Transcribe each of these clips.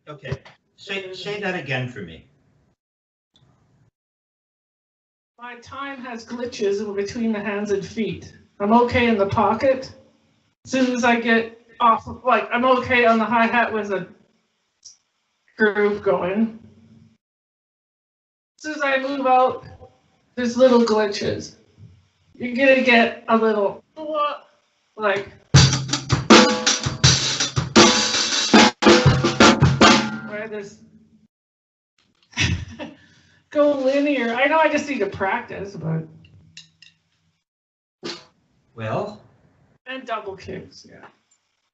Okay, say that again for me. My time has glitches between the hands and feet. I'm okay in the pocket. As soon as I get off, like, I'm okay on the hi-hat with a groove going. As soon as I move out, there's little glitches. You're gonna get a little, like, where there's, go linear. I know I just need to practice, but. Well. And double kicks, yeah.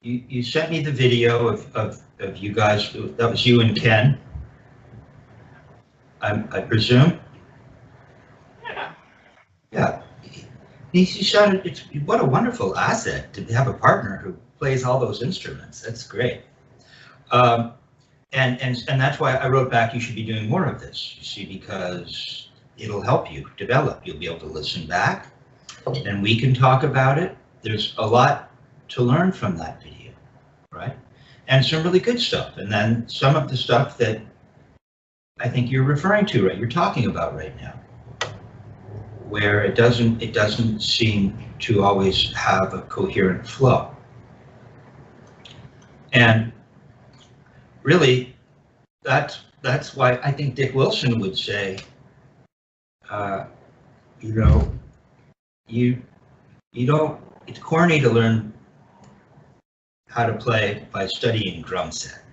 You sent me the video of you guys. That was you and Ken, I presume. Yeah. Yeah. He sounded. What a wonderful asset to have a partner who plays all those instruments. That's great. And that's why I wrote back. You should be doing more of this. You see, because it'll help you develop. You'll be able to listen back, and we can talk about it. There's a lot to learn from that video, right? And some really good stuff. And then some of the stuff that I think you're referring to, right? You're talking about right now, where it doesn't seem to always have a coherent flow. And really, that's why I think Dick Wilson would say, you know, you don't. It's corny to learn how to play by studying drum set.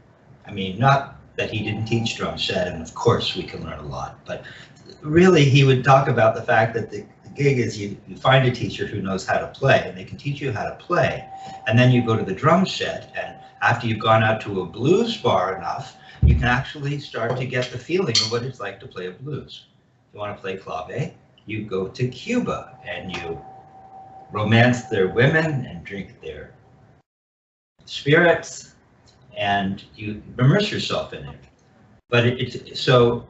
I mean, not that he didn't teach drum set, and of course we can learn a lot, but really he would talk about the fact that the gig is you find a teacher who knows how to play, and they can teach you how to play, and then you go to the drum set, and after you've gone out to a blues bar enough, you can actually start to get the feeling of what it's like to play a blues. If you want to play clave, you go to Cuba, and you romance their women and drink their spirits, and you immerse yourself in it. But so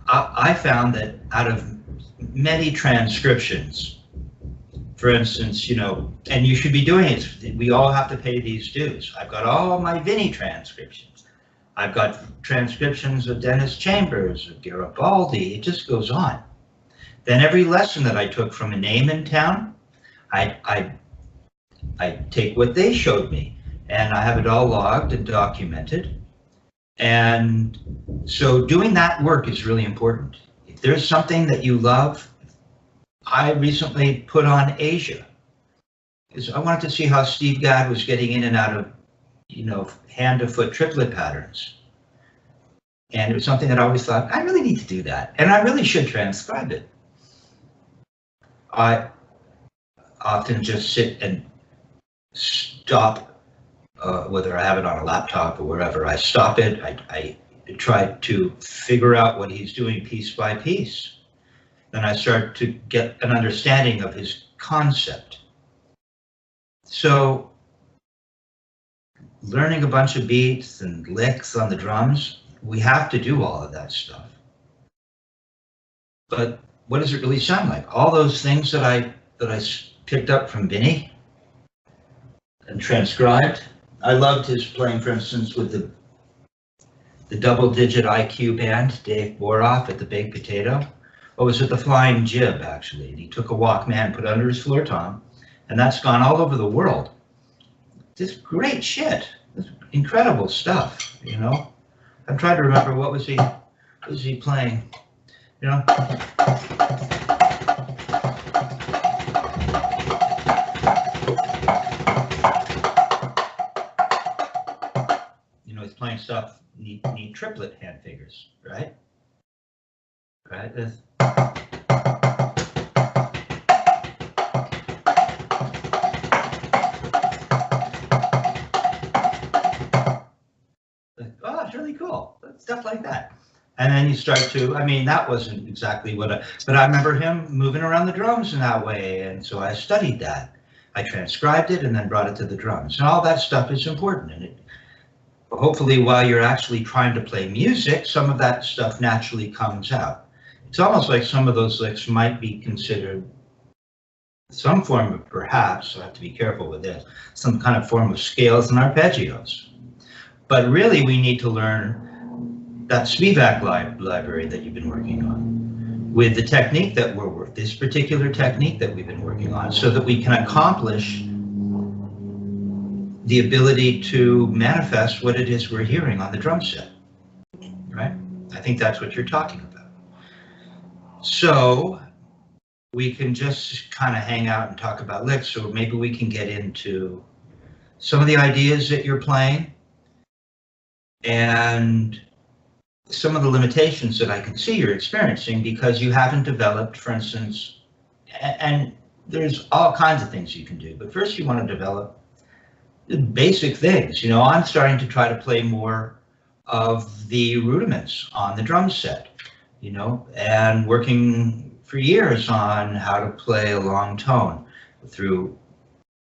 I found that out of many transcriptions, for instance, you know, and you should be doing it, we all have to pay these dues. I've got all my Vinnie transcriptions. I've got transcriptions of Dennis Chambers, of Garibaldi, it just goes on. Then every lesson that I took from a name in town, I take what they showed me, and I have it all logged and documented. And so doing that work is really important. If there's something that you love, I recently put on Asia, because I wanted to see how Steve Gadd was getting in and out of, you know, hand to foot triplet patterns. And it was something that I always thought, I really need to do that, and I really should transcribe it. I often just sit and stop, whether I have it on a laptop or wherever, I stop it, I try to figure out what he's doing piece by piece. Then I start to get an understanding of his concept. So learning a bunch of beats and licks on the drums, we have to do all of that stuff. But what does it really sound like? All those things that I picked up from Vinnie and transcribed. I loved his playing, for instance, with the double-digit IQ band, Dave Boroff at the Baked Potato. Oh, it was at the Flying Jib, actually. And he took a Walkman, put it under his floor tom, and that's gone all over the world. Just great shit. This incredible stuff, you know? I'm trying to remember what was he playing, you know? Playing stuff need triplet hand figures, right? Right. This. Oh, it's really cool. Stuff like that. And then you start to, I mean, that wasn't exactly what but I remember him moving around the drums in that way, and so I studied that. I transcribed it and then brought it to the drums, and all that stuff is important. And it, hopefully, while you're actually trying to play music, some of that stuff naturally comes out. It's almost like some of those licks might be considered some form of, perhaps, I have to be careful with this, some kind of form of scales and arpeggios. But really, we need to learn that Spivak library that you've been working on with the technique that this particular technique that we've been working on, so that we can accomplish the ability to manifest what it is we're hearing on the drum set, right? I think that's what you're talking about. So we can just kind of hang out and talk about licks, or maybe we can get into some of the ideas that you're playing and some of the limitations that I can see you're experiencing because you haven't developed, for instance, and there's all kinds of things you can do, but first you want to develop the basic things. You know, I'm starting to try to play more of the rudiments on the drum set, you know, and working for years on how to play a long tone through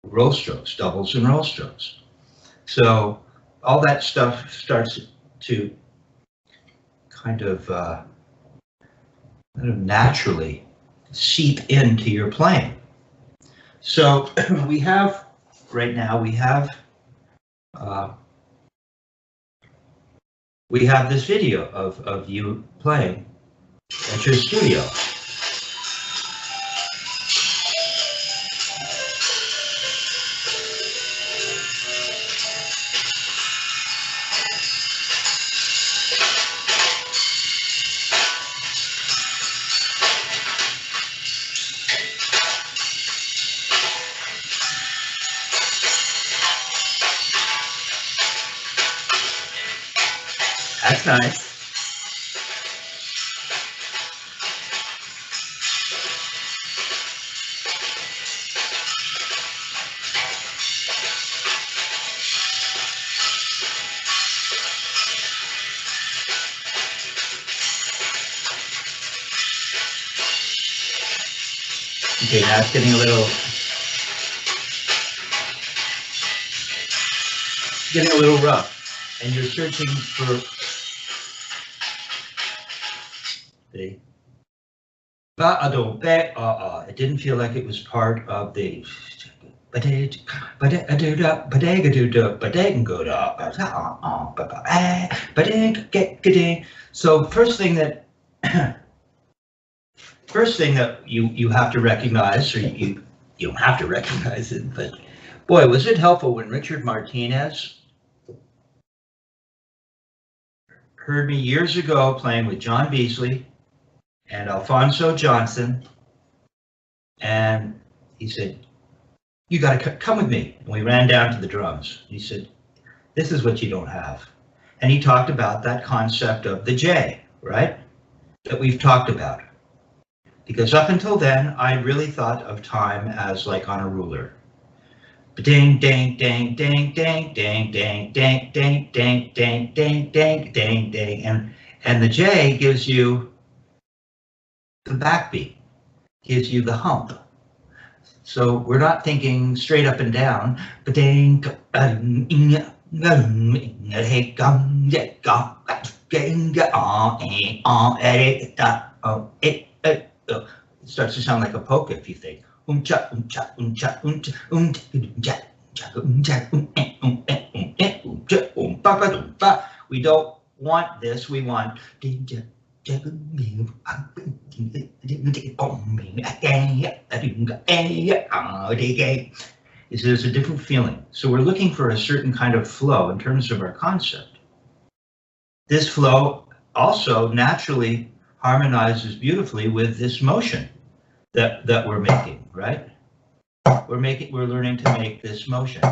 roll strokes, doubles and roll strokes. So all that stuff starts to kind of naturally seep into your playing. So we have, right now, we have this video of you playing at your studio. That's nice. Okay, now it's getting a little rough, and you're searching for the it didn't feel like it was part of the so first thing that you have to recognize, or you don't have to recognize it, but boy, was it helpful when Richard Martinez heard me years ago playing with John Beasley and Alfonso Johnson, and he said, "You got to come with me." And we ran down to the drums. He said, "This is what you don't have." And he talked about that concept of the J, right? That we've talked about. Because up until then, I really thought of time as like on a ruler. Ding, ding, ding, ding, ding, ding, ding, ding, ding, ding, ding, ding, ding, ding, ding. And the J gives you the backbeat, gives you the hump. So we're not thinking straight up and down. It starts to sound like a polka if you think. We don't want this, we want there's a different feeling. So we're looking for a certain kind of flow in terms of our concept. This flow also naturally harmonizes beautifully with this motion that we're making, right? We're learning to make this motion.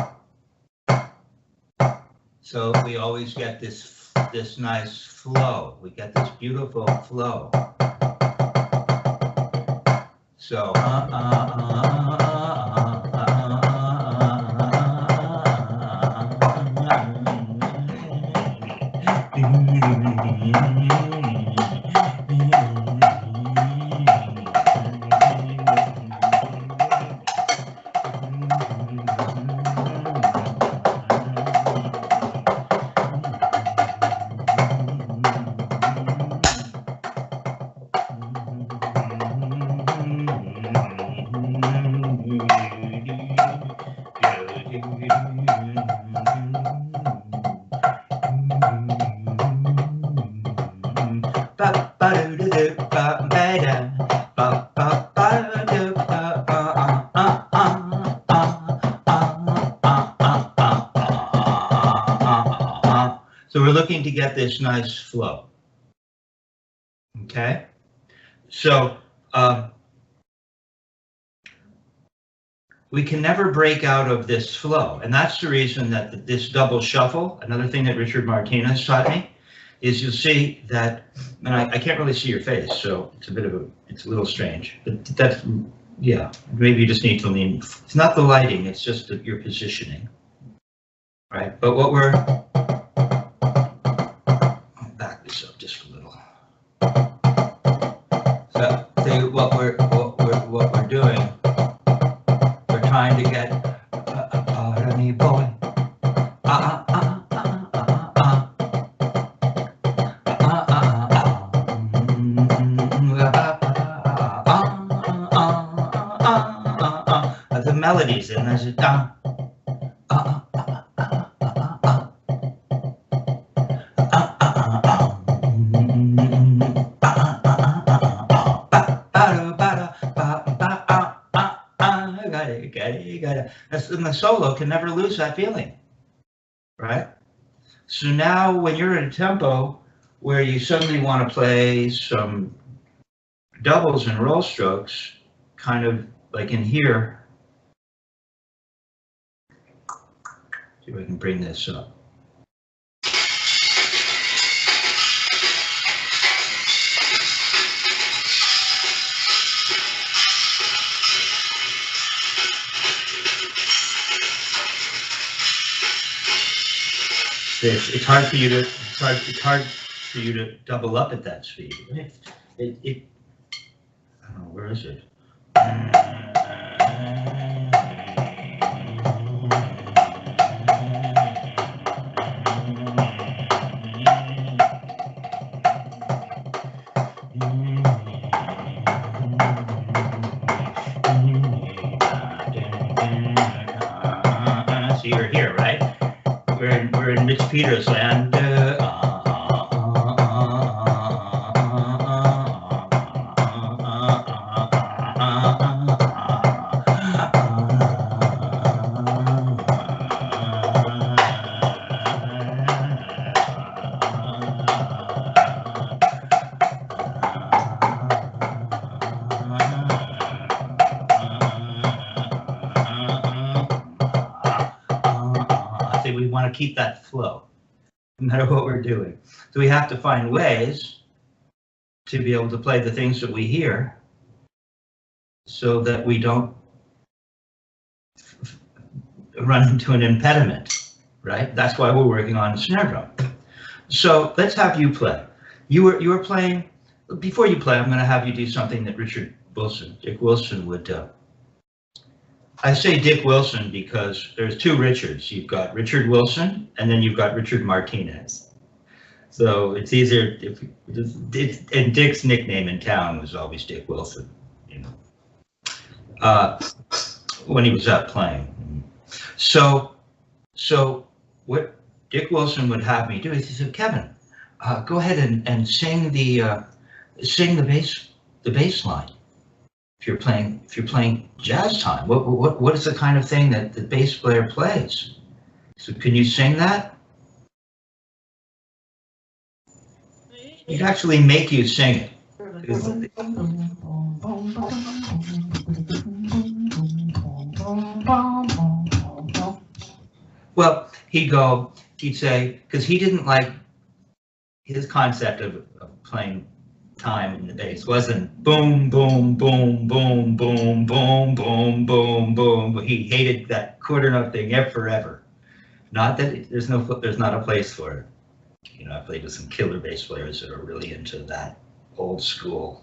So we always get this nice flow. We get this beautiful flow. So we're looking to get this nice flow. Okay, so we can never break out of this flow, and that's the reason that this double shuffle, another thing that Richard Martinez taught me, is you'll see that, and I can't really see your face, so it's a little strange, but that's, yeah, maybe you just need to lean. It's not the lighting, it's just your positioning, right? But what I'll back this up just a little. So what we're doing, we're trying to get pardon me, boy. The melodies, and there's a down. And the solo can never lose that feeling, right? So now when you're in a tempo where you suddenly want to play some doubles and roll strokes, kind of like in here, see if I can bring this up. It's hard for you to double up at that speed. I don't know, where is it? So you're here, right? We're in Mitch Peters land. We want to keep that flow, no matter what we're doing. So we have to find ways to be able to play the things that we hear so that we don't run into an impediment, right? That's why we're working on snare drum. So let's have you play. You were playing, before you play, I'm going to have you do something that Dick Wilson would do. I say Dick Wilson because there's two Richards. You've got Richard Wilson, and then you've got Richard Martinez. So it's easier and Dick's nickname in town was always Dick Wilson, you know, when he was out playing. So what Dick Wilson would have me do is he said, Kevin, go ahead and sing the bass line. If you're playing jazz time, what is the kind of thing that the bass player plays? So can you sing that? He'd actually make you sing it. Well, he'd say, because he didn't like his concept of playing time in the bass wasn't boom, boom, boom, boom, boom, boom, boom, boom, boom. He hated that quarter note thing forever. Not that there's not a place for it. You know, I played with some killer bass players that are really into that old school,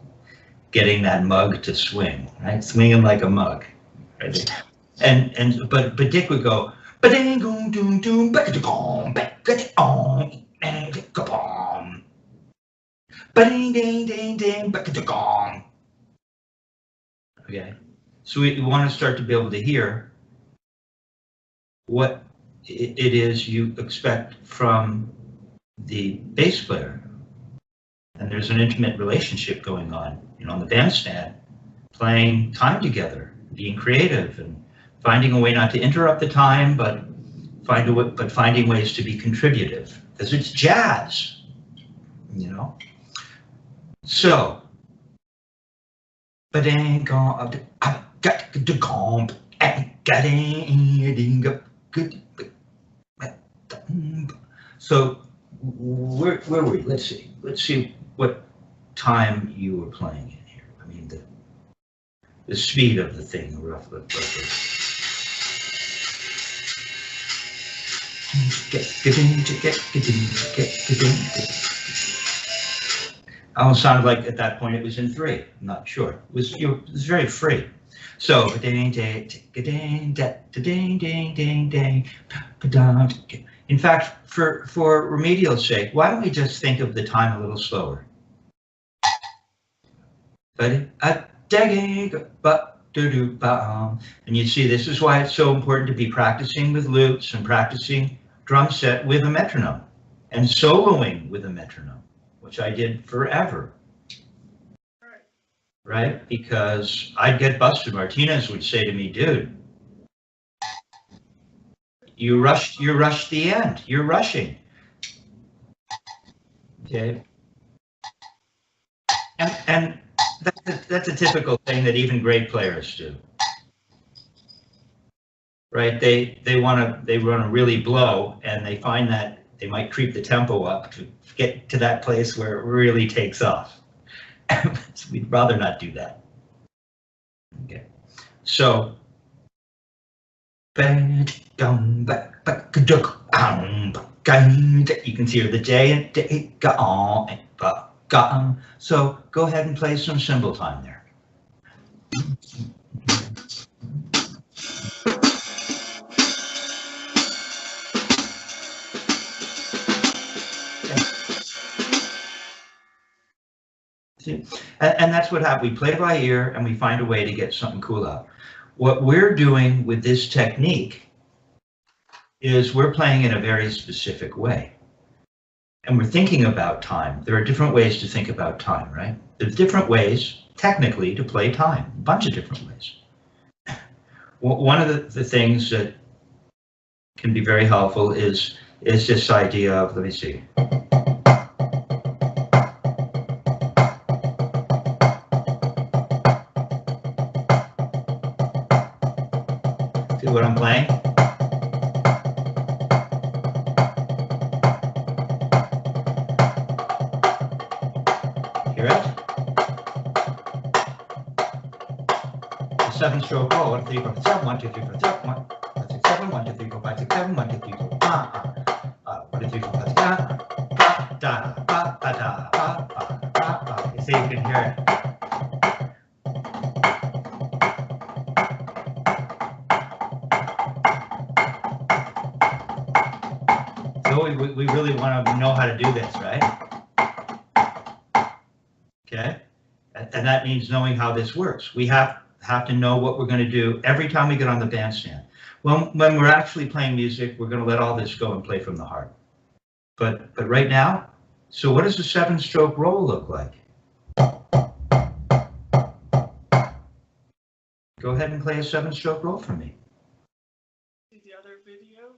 getting that mug to swing, right? Swinging like a mug. Right? But Dick would go, okay, so we want to start to be able to hear what it is you expect from the bass player. And there's an intimate relationship going on, you know, on the bandstand, playing time together, being creative and finding a way not to interrupt the time, but finding ways to be contributive, because it's jazz, you know. So, so where were we? Let's see what time you were playing in here. I mean the speed of the thing, roughly. I almost sounded like at that point it was in 3. I'm not sure. It was very free. So in fact, for remedial's sake, why don't we just think of the time a little slower? And you see, this is why it's so important to be practicing with loops and practicing drum set with a metronome and soloing with a metronome, which I did forever. Right? Because I'd get busted. Martinez would say to me, dude, you rushed the end. You're rushing. Okay. And that's a typical thing that even great players do. Right? They want to really blow, and they find that they might creep the tempo up to get to that place where it really takes off. So we'd rather not do that. Okay, so you can see the J and so go ahead and play some cymbal time there. See? And that's what happens. We play by ear and we find a way to get something cool out. What we're doing with this technique is we're playing in a very specific way. And we're thinking about time. There are different ways to think about time, right? There's different ways, technically, to play time. A bunch of different ways. One of the things that can be very helpful is this idea of, let me see. See what I'm playing? Hear it? The 7-stroke roll. 1, 2, 3, 4, 7. 1, 2, 3, 4, 7. 1, 6, 7. 1, 2, 3, 4, 5, 6, 7. 1, 2, 3, 4. 1, 2, 3, 4, 5, 6, 7. You see, you can hear it. So we really want to know how to do this, right? Okay, and that means knowing how this works. We have to know what we're going to do every time we get on the bandstand. When we're actually playing music, we're going to let all this go and play from the heart. But right now, so what does a 7-stroke roll look like? Go ahead and play a 7-stroke roll for me. See the other video?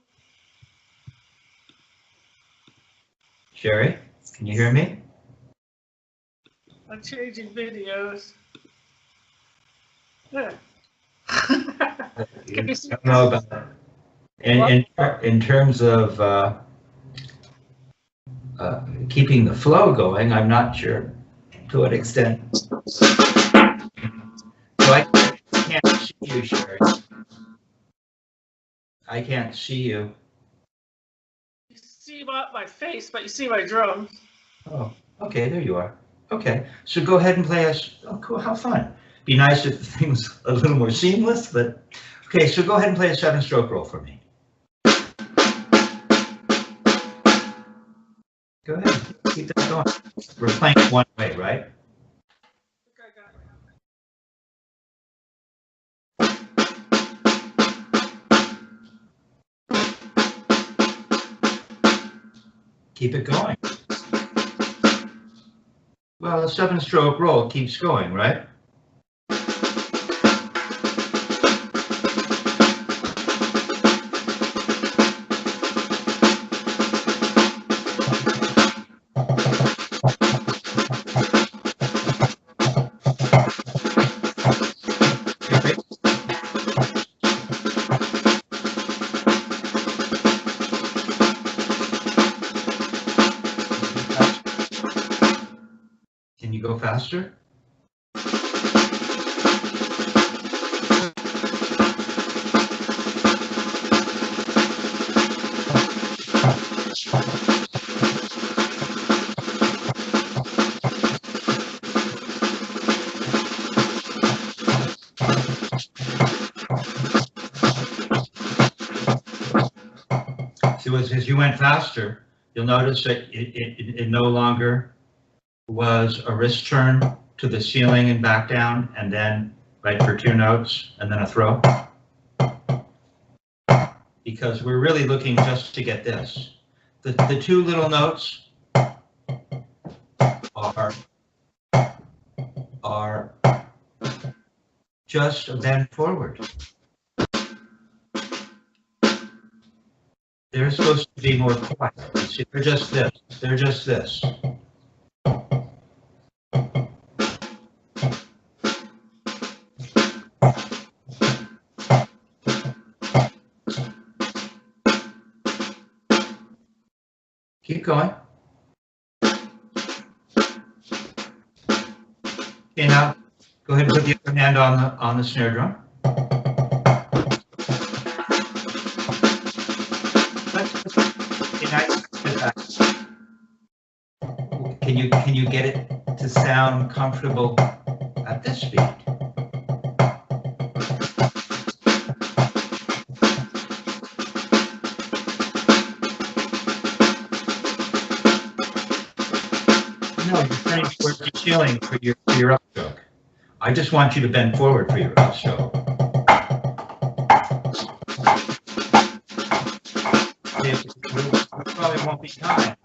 Sherry, can you hear me? I'm changing videos. Yeah. I don't know about that. In terms of keeping the flow going, I'm not sure to what extent. So I can't see you, Sherry. I can't see you. You see my face, but you see my drum. Oh, okay, there you are. Okay, so go ahead and play us. Oh, cool, how fun. Be nice if the thing was a little more seamless, but okay, so go ahead and play a 7-stroke roll for me. Go ahead, keep that going. We're playing one way, right? Keep it going. Well, a 7-stroke roll keeps going, right? faster? So as you went faster, you'll notice that it no longer was a wrist turn to the ceiling and back down, and then right for 2 notes, and then a throw. Because we're really looking just to get this. The 2 little notes are just a bend forward. They're supposed to be more quiet. See, they're just this. They're just this. Keep going. Okay, now go ahead and put the other hand on the snare drum. Can you get it to sound comfortable at this speed? No, you're turning towards the ceiling for your upstroke. I just want you to bend forward for your upstroke. It probably won't be time.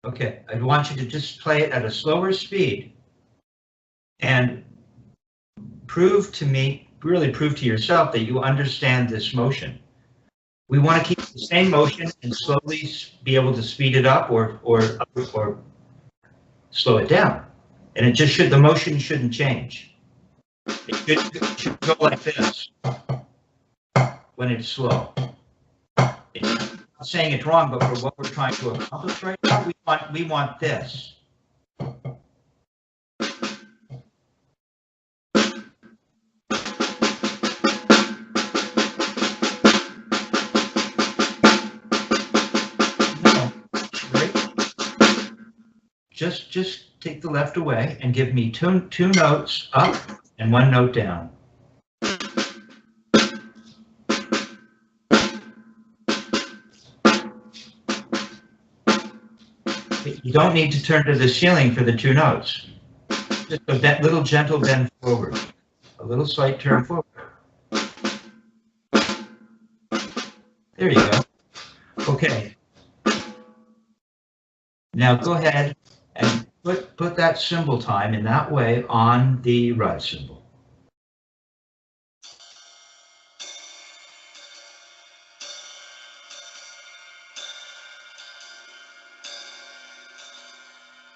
Okay, I want you to just play it at a slower speed and prove to me, really prove to yourself that you understand this motion. We want to keep the same motion and slowly be able to speed it up or slow it down. And it just should, the motion shouldn't change. It should go like this when it's slow. I'm not saying it's wrong, but for what we're trying to accomplish right now, we want this. No, right? Just take the left away and give me two notes up and 1 note down. You don't need to turn to the ceiling for the 2 notes. Just a little gentle bend forward, a little slight turn forward. There you go. Okay. Now go ahead and put that cymbal time in that way on the ride cymbal.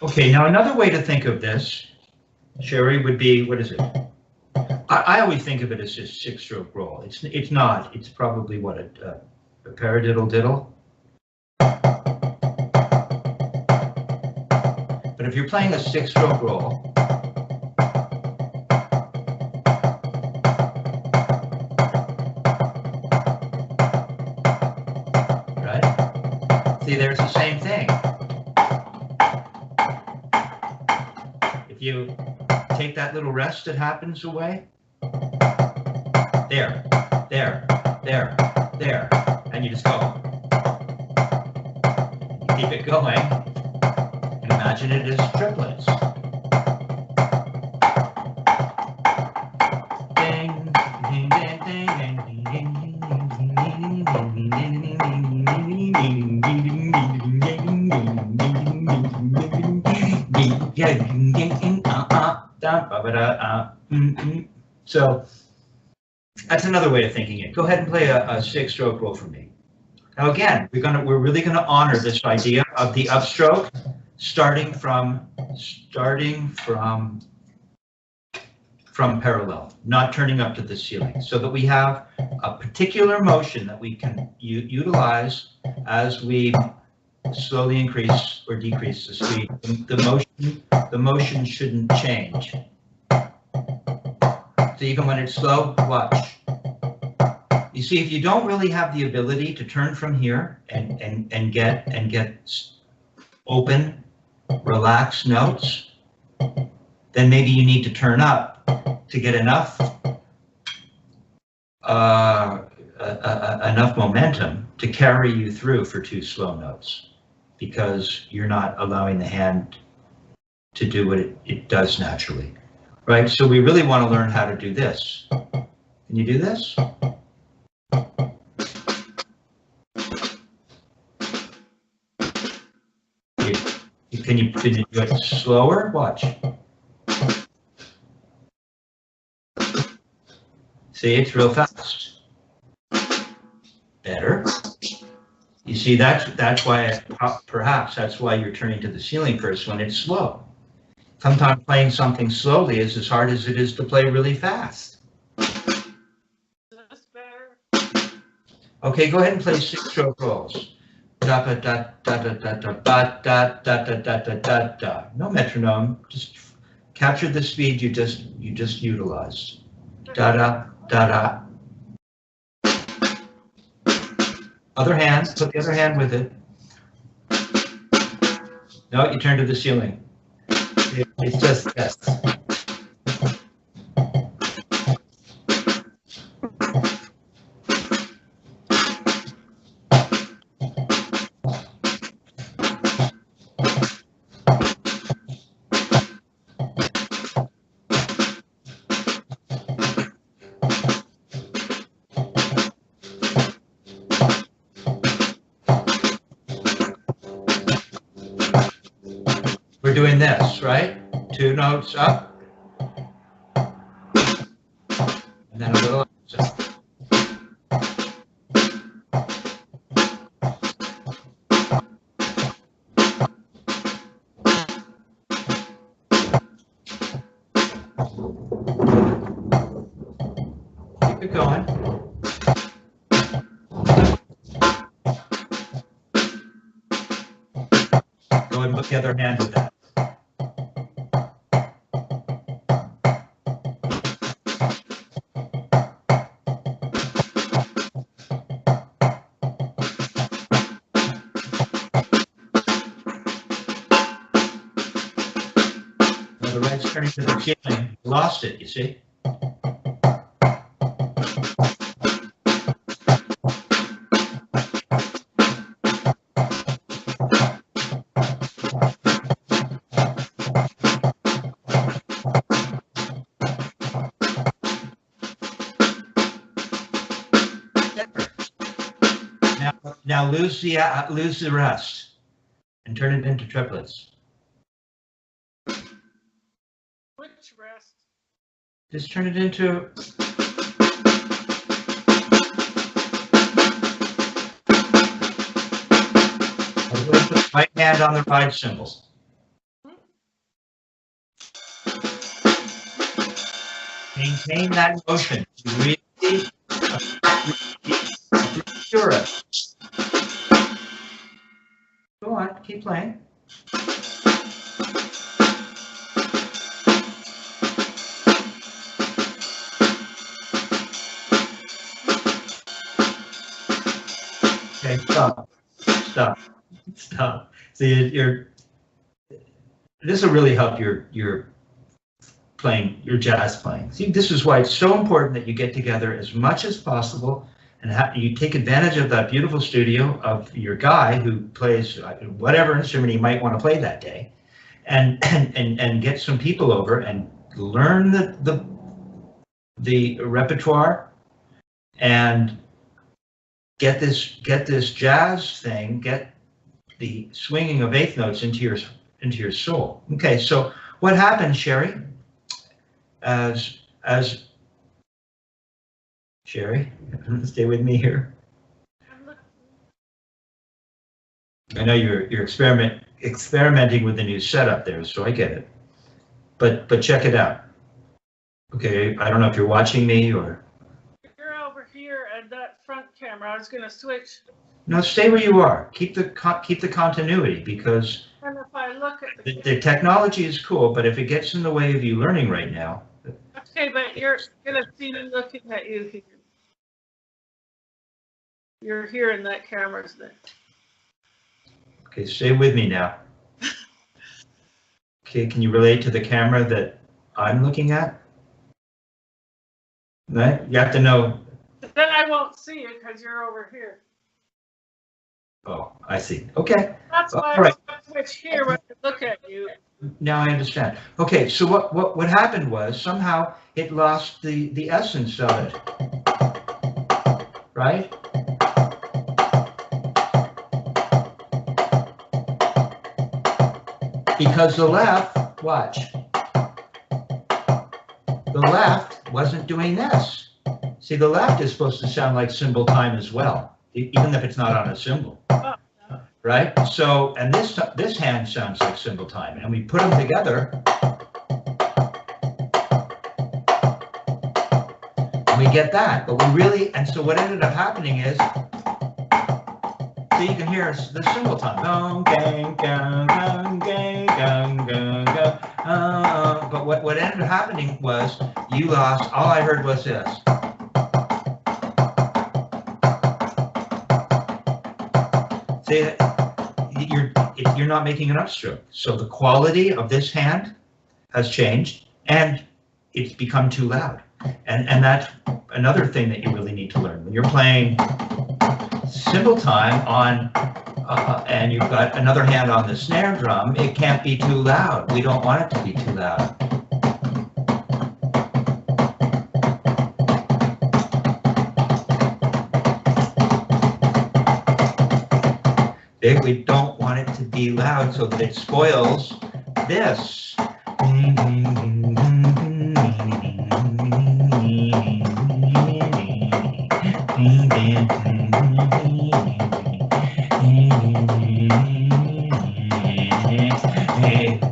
Okay, now another way to think of this, Sherry, would be, what is it? I always think of it as just 6-stroke roll. It's not. It's probably what, a paradiddle diddle. But if you're playing a 6-stroke roll, right? See, there's the same thing. You take that little rest that happens away, there, and you just go. You keep it going, and imagine it as triplets. Ding, ding, ding, ding, ding, ding, So that's another way of thinking it. Go ahead and play a 6-stroke roll for me. Now again, we're really gonna honor this idea of the upstroke starting from from parallel, not turning up to the ceiling, so that we have a particular motion that we can utilize as we slowly increase or decrease the speed. The motion shouldn't change. So even when it's slow, watch. You see, if you don't really have the ability to turn from here and get open, relaxed notes, then maybe you need to turn up to get enough enough momentum to carry you through for 2 slow notes, because you're not allowing the hand to do what it does naturally, right? So we really want to learn how to do this. Can you do this? Can you do it slower? Watch. See, it's real fast. Better. You see, that's why, perhaps that's why you're turning to the ceiling first when it's slow. Sometimes playing something slowly is as hard as it is to play really fast. That's better. Okay, go ahead and play 6-stroke rolls. Da da da da da da da da da da da da da da da. No metronome. Just capture the speed you just utilized. Da da da da. Other hand. Put the other hand with it. No, you turn to the ceiling. It's just this. We're doing this, right? 2 notes up, and then a little up. Keep it going. Go ahead and put the other hand with that. The red's turning to the ceiling. Lost it, you see? Now lose the rest and turn it into triplets. Which rest? Just turn it into. Put the right hand on the right cymbal. Maintain that motion. Really sure it. Go on, keep playing. Okay, stop. See, this will really help your playing, your jazz playing. See, this is why it's so important that you get together as much as possible and you take advantage of that beautiful studio of your guy who plays whatever instrument he might want to play that day, and get some people over and learn the repertoire and get this jazz thing, get the swinging of eighth notes into your soul. Okay, so what happens, Sherry? As Sherry, stay with me here. I know you're experimenting with the new setup there, so I get it. But check it out. Okay, I don't know if you're watching me or... You're over here at that front camera. I was going to switch. No, stay where you are. Keep the continuity, because And if I look at the technology is cool, but if it gets in the way of you learning right now... Okay, but you're going to see me looking at you here. You're here in that camera's there. Okay, stay with me now. Okay, can you relate to the camera that I'm looking at? Right? You have to know. Then I won't see you because you're over here. Oh, I see. Okay. That's why All right. I switch here when I look at you. Now I understand. Okay, so what happened was somehow it lost the essence of it. Right? Because the left, watch, the left wasn't doing this. See, the left is supposed to sound like cymbal time as well, even if it's not on a cymbal, right? So, and this hand sounds like cymbal time, and we put them together, and we get that. But we really, and so what ended up happening is, so you can hear the cymbal time. But what ended up happening was you lost, all I heard was this. See, you're not making an upstroke. So the quality of this hand has changed and it's become too loud. And that's another thing that you really need to learn. When you're playing cymbal time on, and you've got another hand on the snare drum, it can't be too loud. We don't want it to be too loud. We don't want it to be loud so that it spoils this.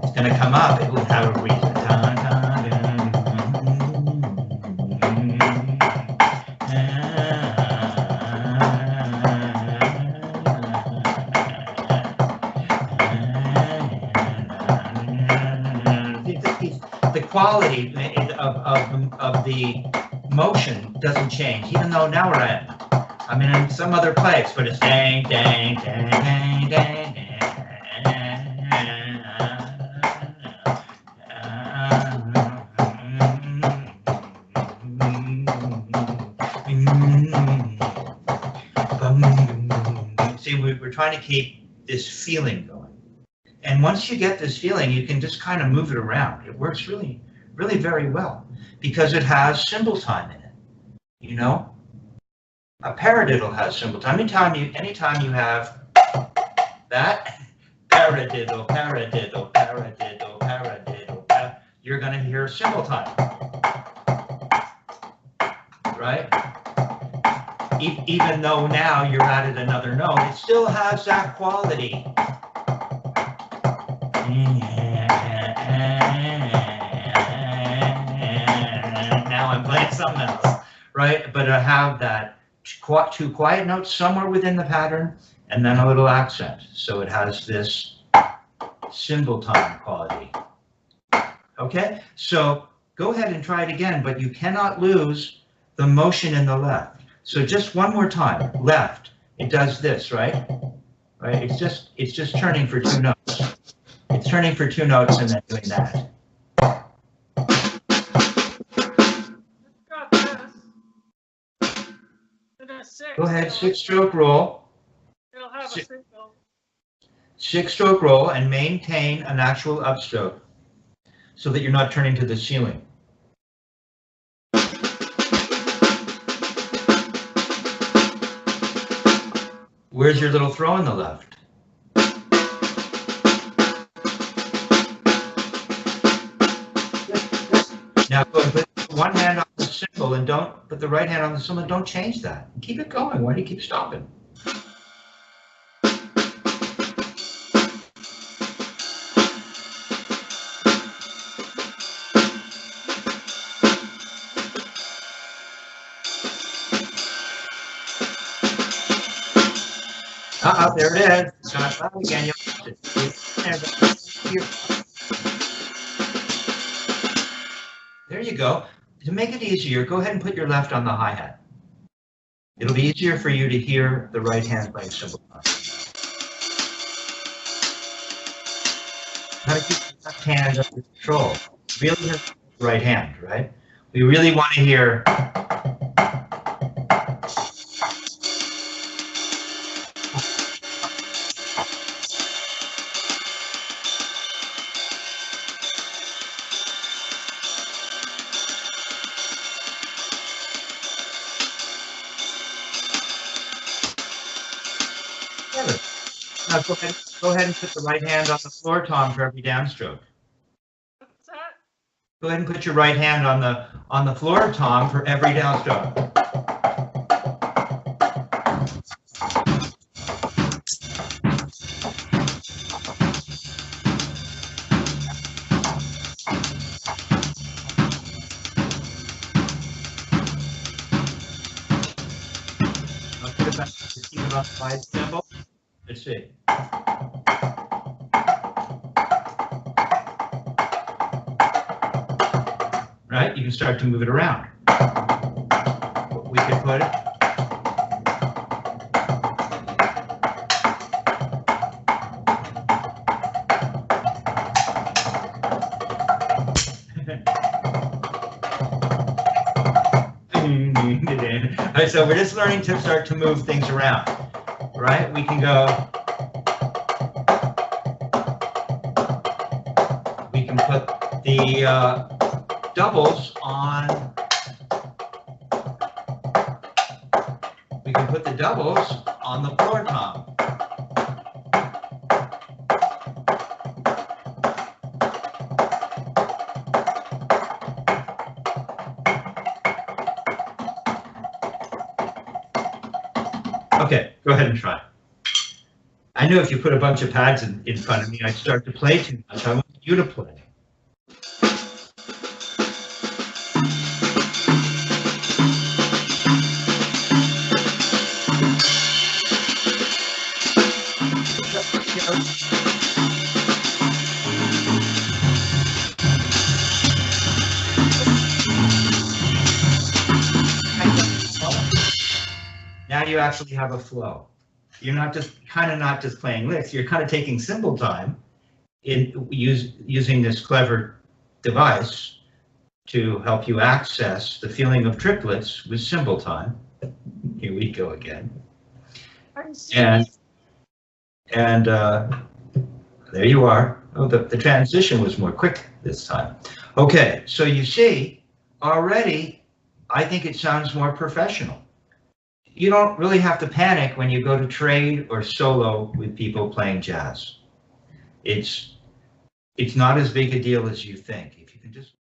It's going to come up, it will have a reason. The quality of the motion doesn't change, even though now I'm in some other place, but it's dang, dang, dang, dang, dang, dang. See, we're trying to keep this feeling going. And once you get this feeling, you can just kind of move it around. It works really, really very well because it has cymbal time in it. You know, a paradiddle has cymbal time. Anytime you have that paradiddle, paradiddle, paradiddle, paradiddle, you're going to hear cymbal time, right? Even though now you're at another note, it still has that quality. Now I'm playing something else, right? But I have that two quiet notes somewhere within the pattern, and then a little accent. So it has this cymbal time quality. Okay, so go ahead and try it again, but you cannot lose the motion in the left. So just one more time, left. It does this, right? Right? It's just turning for two notes. It's turning for two notes and then doing that. Go ahead, 6-stroke roll. It'll have a single. 6-stroke roll and maintain an actual upstroke so that you're not turning to the ceiling. Where's your little throw in the left? Now go and put one hand on the cymbal and don't put the right hand on the cymbal. Don't change that. Keep it going. Why do you keep stopping? There it is. It's not loud again. There you go. To make it easier, go ahead and put your left on the hi-hat. It'll be easier for you to hear the right hand playing cymbal. How to keep the left hand under control. Really have the right hand, right? We really want to hear. Now go ahead and put the right hand on the floor, Tom, for every downstroke. What's that? Go ahead and put your right hand on the floor, Tom, for every downstroke. I'll put it back to keep it on the slide cymbal. Let's see. Right, you can start to move it around. We can put it. All right, so we're just learning to start to move things around. Right, we can go. We can put the doubles on. We can put the doubles on the floor tom. Okay, go ahead and try. I knew if you put a bunch of pads in front of me, I'd start to play too much. I want you to play. Now you actually have a flow. You're not just not just playing licks. You're kind of taking cymbal time in using this clever device to help you access the feeling of triplets with cymbal time. Here we go again. And there you are. Oh, the transition was more quick this time. Okay, so you see, already, I think it sounds more professional. You don't really have to panic when you go to trade or solo with people playing jazz. It's not as big a deal as you think. If you can just